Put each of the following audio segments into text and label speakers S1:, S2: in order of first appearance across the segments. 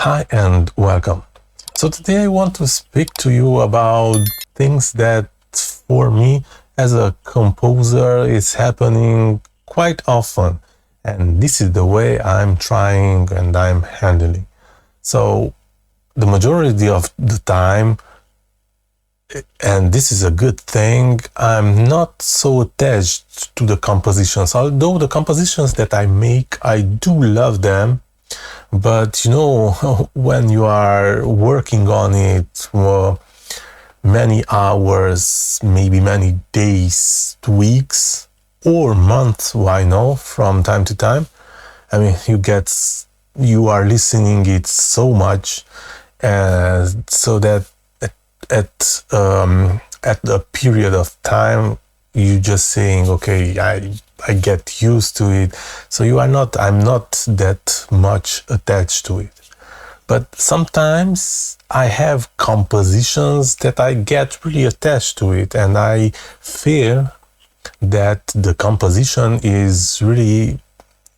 S1: Hi and welcome. So today I want to speak to you about things that for me as a composer is happening quite often, and this is the way I'm trying and I'm handling. So the majority of the time, and this is a good thing, I'm not so attached to the compositions, although the compositions that I make, I do love them. But when you are working on it for many hours, maybe many days, weeks, or months, why not, from time to time, I mean, you are listening it so much, so that at a period of time, you just saying, okay, I get used to it. So I'm not that much attached to it. But sometimes I have compositions that I get really attached to it, and I feel that the composition is really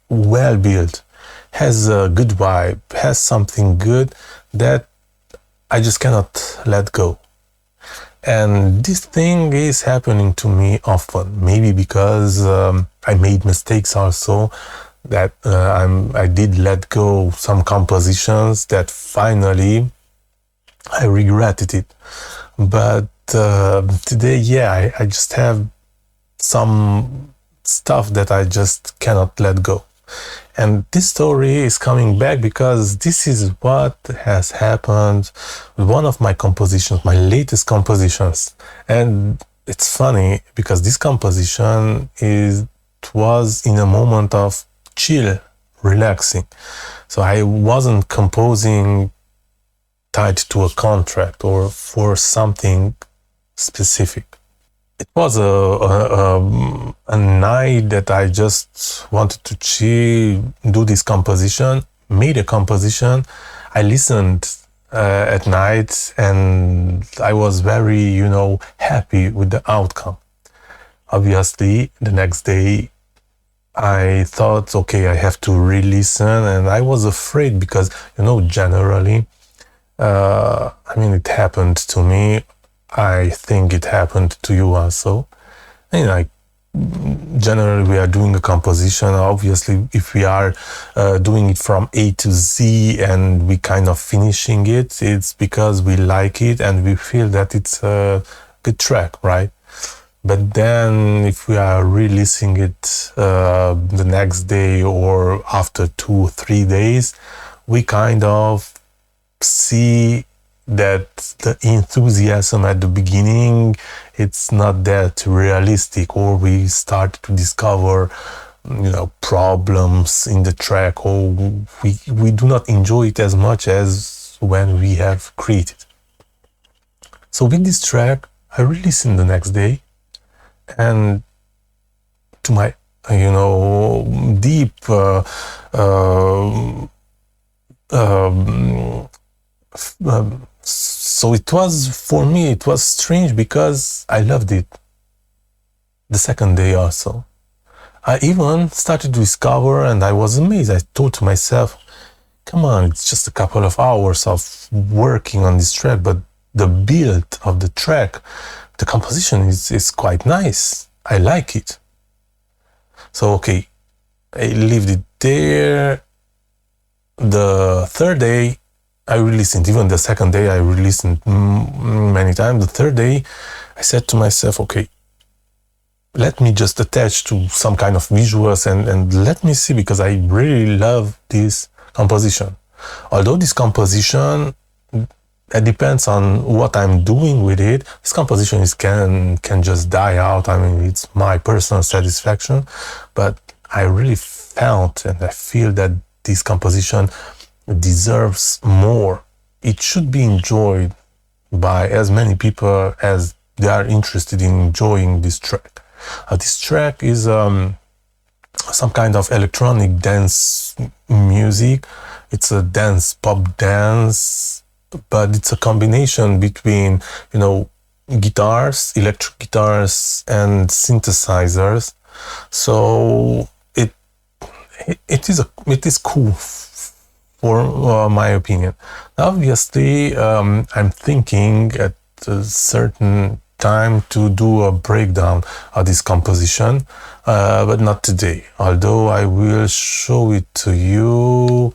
S1: well built, has a good vibe, has something good that I just cannot let go. And this thing is happening to me often, maybe because I made mistakes also, that I did let go some compositions that finally I regretted it. But today, yeah, I just have some stuff that I just cannot let go. And this story is coming back because this is what has happened with one of my compositions, my latest compositions. And it's funny because this composition was in a moment of chill, relaxing. So I wasn't composing tied to a contract or for something specific. It was a night that I just wanted to chill, do this composition, made a composition. I listened at night and I was very, happy with the outcome. Obviously, the next day I thought, okay, I have to re-listen, and I was afraid because, generally, it happened to me. I think it happened to you also. Generally, we are doing a composition. Obviously, if we are doing it from A to Z and we kind of finishing it, it's because we like it and we feel that it's a good track, right? But then if we are releasing it the next day or after 2 or 3 days, we kind of see that the enthusiasm at the beginning, it's not that realistic, or we start to discover problems in the track, or we do not enjoy it as much as when we have created. So with this track, I released it the next day, and to my deep so it was strange because I loved it the second day also. I even started to discover, and I was amazed. I thought to myself, come on, it's just a couple of hours of working on this track, but the build of the track, the composition is quite nice. I like it. So, okay, I left it there. The third day, I released it. Even the second day, I released it many times. The third day, I said to myself, okay, let me just attach to some kind of visuals and let me see, because I really love this composition. Although this composition, it depends on what I'm doing with it. This composition can just die out. It's my personal satisfaction, but I really felt and I feel that this composition deserves more. It should be enjoyed by as many people as they are interested in enjoying this track. This track is some kind of electronic dance music. It's a pop dance, but it's a combination between, guitars, electric guitars, and synthesizers. So it is cool for my opinion. Obviously, I'm thinking at a certain time to do a breakdown of this composition, but not today. Although I will show it to you.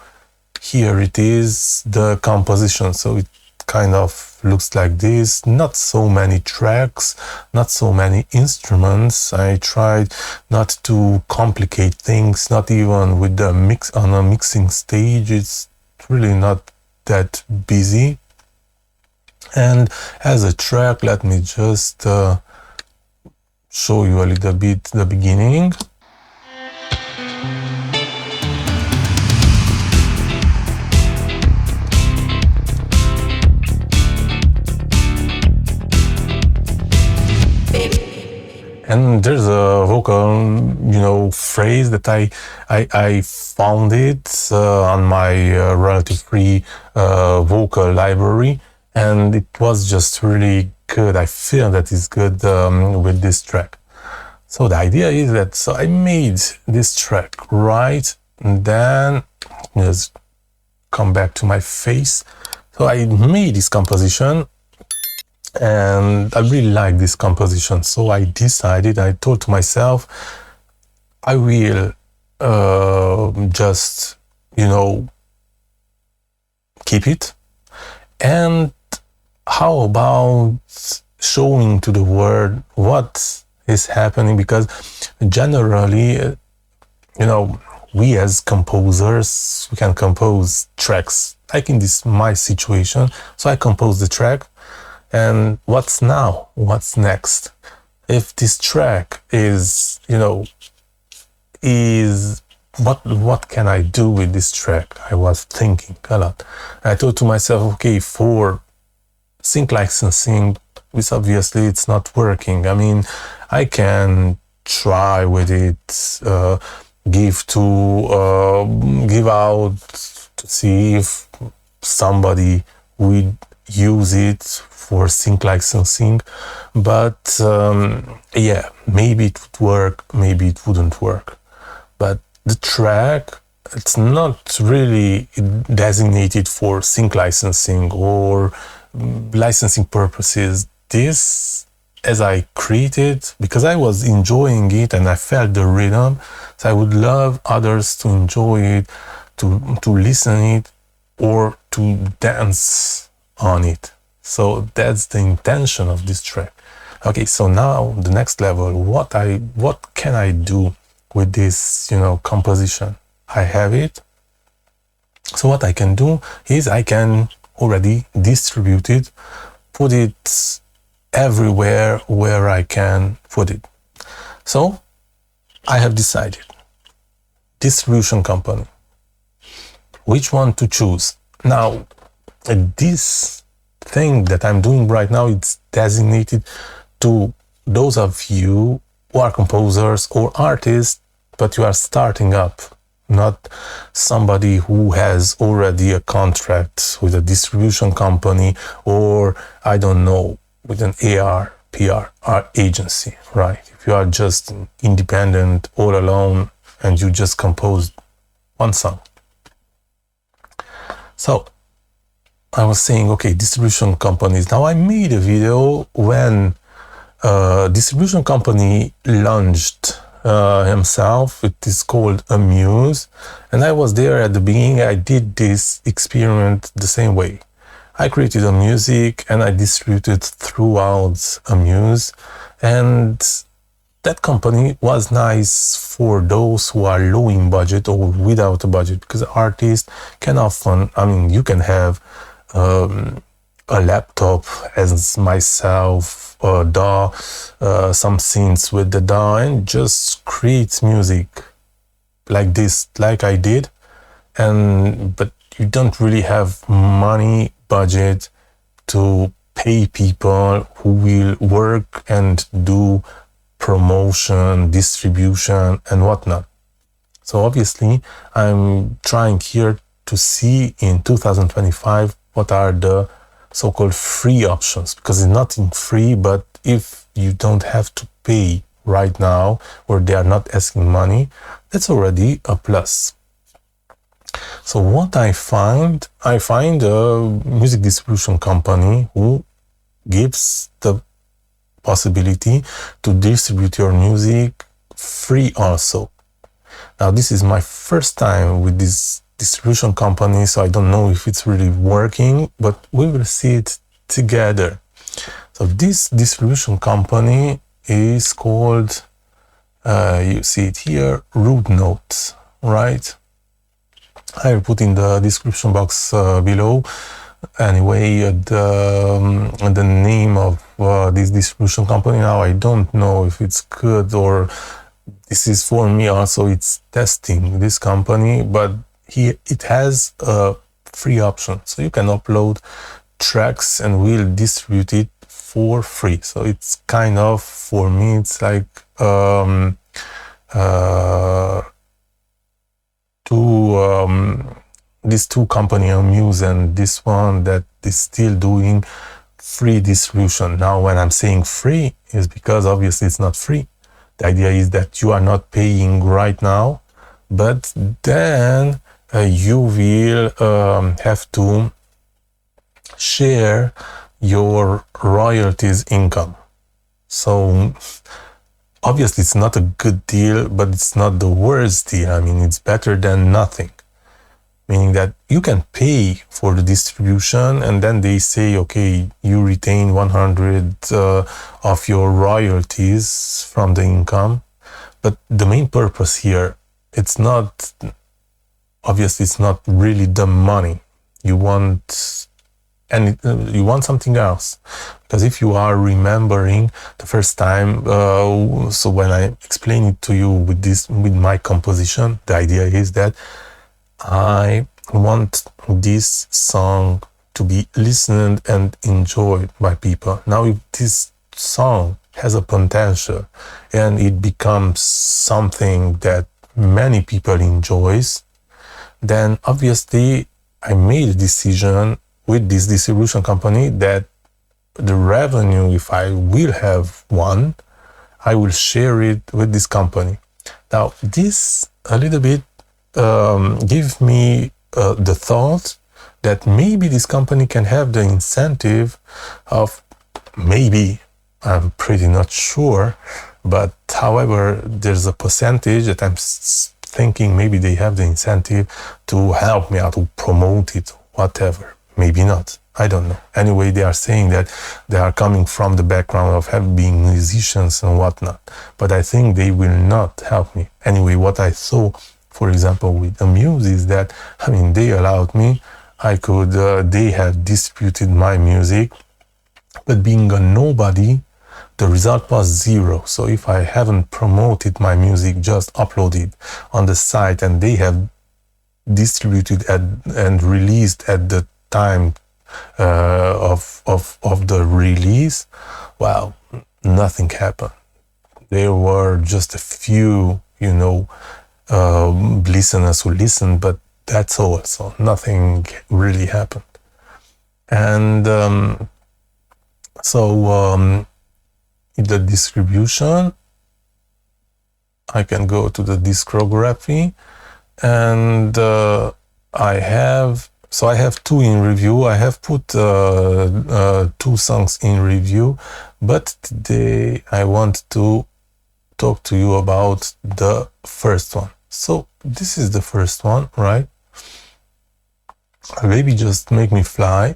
S1: Here it is, the composition. So it kind of looks like this. Not so many tracks, not so many instruments. I tried not to complicate things, not even with the mix on a mixing stage. It's really not that busy. And as a track, let me just show you a little bit the beginning. And there's a vocal, phrase that I found it on my royalty free vocal library, and it was just really good. I feel that it's good with this track. So the idea is that I made this track, right? And then just come back to my face. So I made this composition, and I really like this composition. So I told to myself, I will just, keep it. And how about showing to the world what is happening? Because generally, we as composers, we can compose tracks. Like in my situation, so I composed the track. And what's now? What's next? If this track is, what can I do with this track? I was thinking a lot. I thought to myself, okay, for sync licensing, which obviously it's not working. I mean, I can try with it, give out to see if somebody would use it for sync licensing, but maybe it would work, maybe it wouldn't work. But the track, it's not really designated for sync licensing or licensing purposes. This, as I created, because I was enjoying it and I felt the rhythm, so I would love others to enjoy it, to listen it, or to dance on it. So that's the intention of this track. Okay, so now the next level, what can I do with this, composition? I have it. So what I can do is I can already distribute it, put it everywhere where I can put it. So I have decided, distribution company, which one to choose. Now, this thing that I'm doing right now, it's designated to those of you who are composers or artists, but you are starting up, not somebody who has already a contract with a distribution company or, I don't know, with an AR, PR agency, right? If you are just independent, all alone, and you just composed one song. So I was saying, okay, distribution companies. Now I made a video when distribution company launched himself. It is called Amuse, and I was there at the beginning. I did this experiment the same way. I created a music and I distributed throughout Amuse, and that company was nice for those who are low in budget or without a budget, because artists can often, you can have a laptop, as myself, a DAW, some synths with the DAW, and just create music like this, like I did. But you don't really have money, budget to pay people who will work and do promotion, distribution, and whatnot. So obviously, I'm trying here to see in 2025 what are the so-called free options, because it's not in free, but if you don't have to pay right now, or they are not asking money, that's already a plus. So what I find a music distribution company who gives the possibility to distribute your music free also. Now, this is my first time with this distribution company, so I don't know if it's really working, but we will see it together. So this distribution company is called, you see it here, Root Notes, right? I will put in the description box below. Anyway, the name of this distribution company. Now I don't know if it's good, or this is for me also, it's testing this company, but here it has a free option, so you can upload tracks and we'll distribute it for free. So it's kind of, for me, it's like these two companies, Muse and this one, that is still doing free distribution. Now, when I'm saying free, is because obviously it's not free. The idea is that you are not paying right now, but then you will have to share your royalties income. So obviously it's not a good deal, but it's not the worst deal. I mean, it's better than nothing. Meaning that you can pay for the distribution and then they say, okay, you retain 100 of your royalties from the income. But the main purpose here, it's not, obviously it's not really the money. You want something else. Because if you are remembering the first time, so when I explain it to you with my composition, the idea is that I want this song to be listened and enjoyed by people. Now, if this song has a potential and it becomes something that many people enjoys, then obviously I made a decision with this distribution company that the revenue, if I will have one, I will share it with this company. Now, this a little bit give me the thought that maybe this company can have the incentive of, maybe, I'm pretty not sure, but however, there's a percentage that I'm thinking maybe they have the incentive to help me out, to promote it, whatever. Maybe not. I don't know. Anyway, they are saying that they are coming from the background of being musicians and whatnot. But I think they will not help me. Anyway, what I saw, for example, with the Muse is that, I mean, they allowed me, they have distributed my music, but being a nobody, the result was zero. So if I haven't promoted my music, just uploaded on the site, and they have distributed and released at the time of the release, well, nothing happened. There were just a few, listeners who listened, but that's all. So nothing really happened. And in the distribution, I can go to the discography, and I have two in review. I have put 2 songs in review, but today I want to talk to you about the first one. So this is the first one, right? Baby Just Make Me Fly.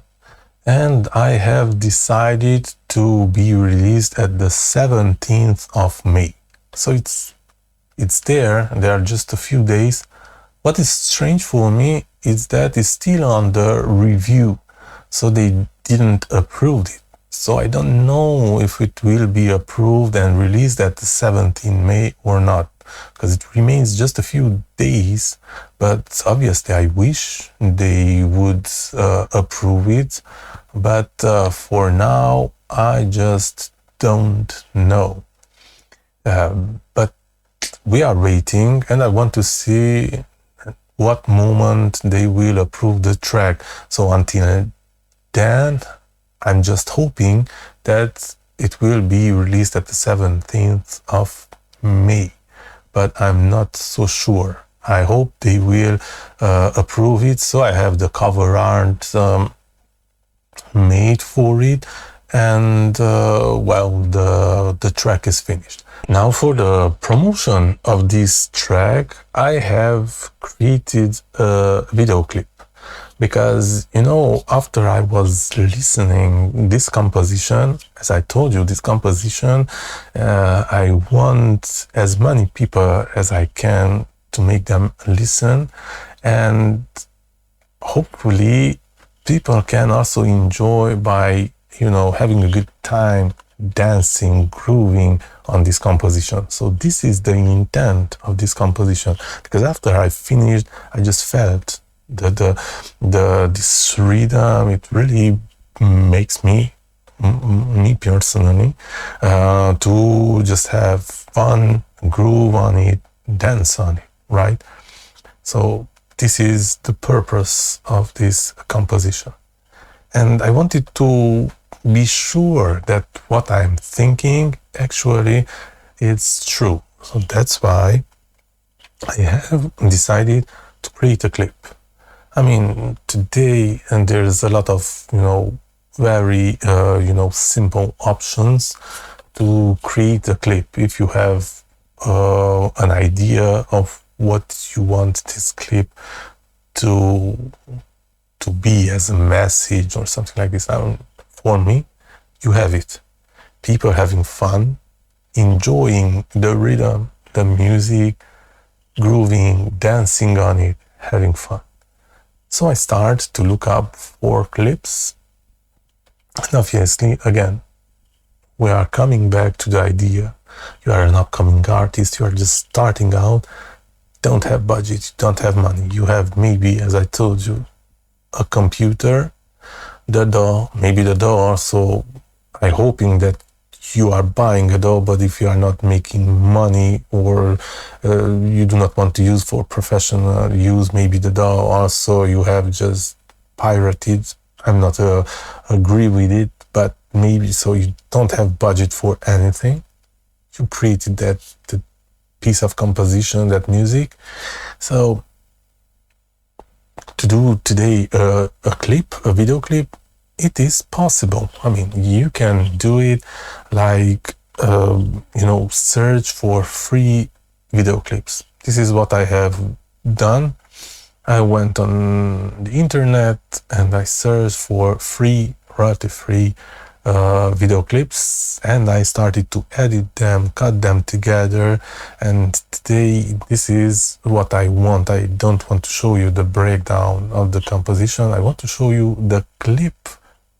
S1: And I have decided to be released at the 17th of May. So it's there are just a few days. What is strange for me is that it's still on the review, so they didn't approve it. So I don't know if it will be approved and released at the 17th May or not, because it remains just a few days. But obviously I wish they would approve it, but for now I just don't know. But we are waiting, and I want to see what moment they will approve the track. So until then, I'm just hoping that it will be released at the 17th of May, but I'm not so sure. I hope they will approve it. So I have the cover art made for it, and well, the track is finished. Now for the promotion of this track, I have created a video clip, because after I was listening this composition, as I told you, this composition, I want as many people as I can to make them listen, and hopefully people can also enjoy by having a good time dancing, grooving on this composition. So this is the intent of this composition, because after I finished, I just felt this rhythm. It really makes me personally to just have fun, groove on it, dance on it, right? So this is the purpose of this composition. And I wanted to be sure that what I'm thinking actually is true. So that's why I have decided to create a clip. I mean, today, and there's a lot of, very, simple options to create a clip. If you have an idea of what you want this clip to be as a message or something like this, for me, you have it. People having fun, enjoying the rhythm, the music, grooving, dancing on it, having fun. So I start to look up for clips, and obviously, again, we are coming back to the idea. You are an upcoming artist, you are just starting out, don't have budget, don't have money. You have maybe, as I told you, a computer, the DAW, maybe the DAW also. I'm hoping that you are buying a DAW, but if you are not making money, or you do not want to use for professional use, maybe the DAW also you have just pirated. I'm not agree with it, but maybe so you don't have budget for anything. You created that piece of composition, that music. So to do today a clip, a video clip, it is possible. I mean, you can do it like, search for free video clips. This is what I have done. I went on the internet and I searched for free, royalty free video clips, and I started to edit them, cut them together, and today this is what I want. I don't want to show you the breakdown of the composition. I want to show you the clip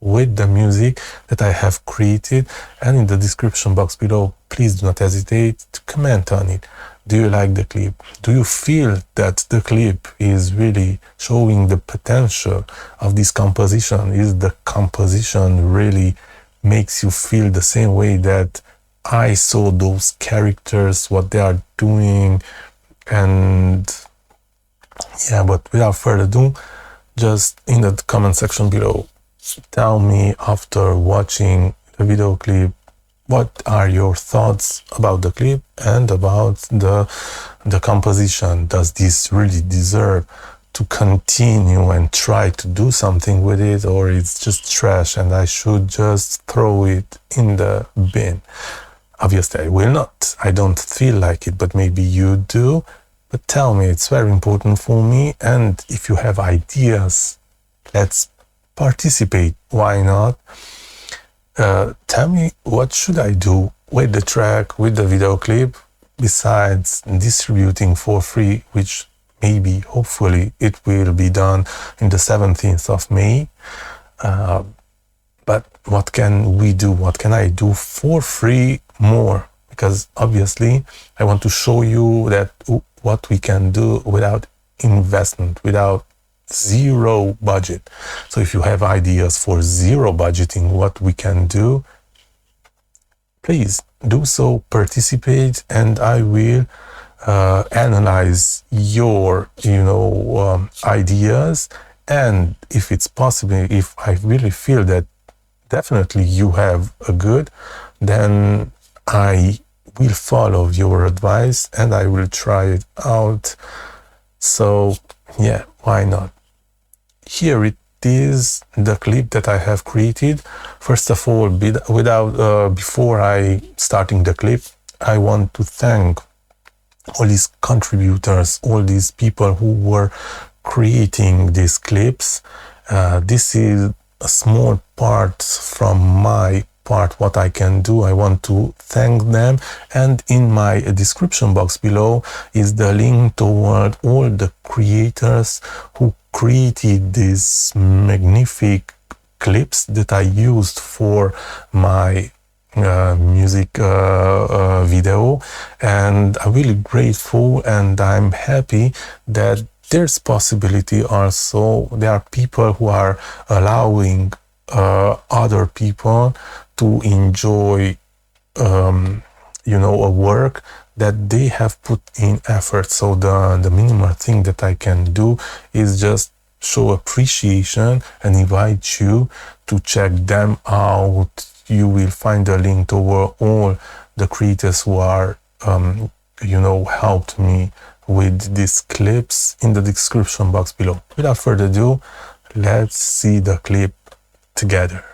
S1: with the music that I have created, and in the description box below, please do not hesitate to comment on it. Do you like the clip? Do you feel that the clip is really showing the potential of this composition? Is the composition really makes you feel the same way that I saw those characters, what they are doing? And yeah, but without further ado, just in the comment section below, tell me after watching the video clip, what are your thoughts about the clip and about the composition? Does this really deserve to continue and try to do something with it, or it's just trash and I should just throw it in the bin? Obviously I will not. I don't feel like it, but maybe you do. But tell me, it's very important for me. And if you have ideas, let's participate. Why not? Tell me, what should I do with the track, with the video clip, besides distributing for free, which maybe, hopefully, it will be done in the 17th of May. But what can we do? What can I do for free more? Because obviously, I want to show you that what we can do without investment, without zero budget. So if you have ideas for zero budgeting, what we can do, please do so, participate, and I will analyze your ideas. And if it's possible, if I really feel that definitely you have a good, then I will follow your advice and I will try it out So yeah, why not? Here it is, the clip that I have created. First of all, before I starting the clip, I want to thank all these contributors, all these people who were creating these clips. This is a small part from my part, what I can do. I want to thank them, and in my description box below is the link toward all the creators who created these magnificent clips that I used for my music video, and I'm really grateful, and I'm happy that there's possibility also. There are people who are allowing other people to enjoy a work that they have put in effort. So the minimal thing that I can do is just show appreciation and invite you to check them out. You will find a link toward all the creators who are helped me with these clips in the description box below. Without further ado, let's see the clip together.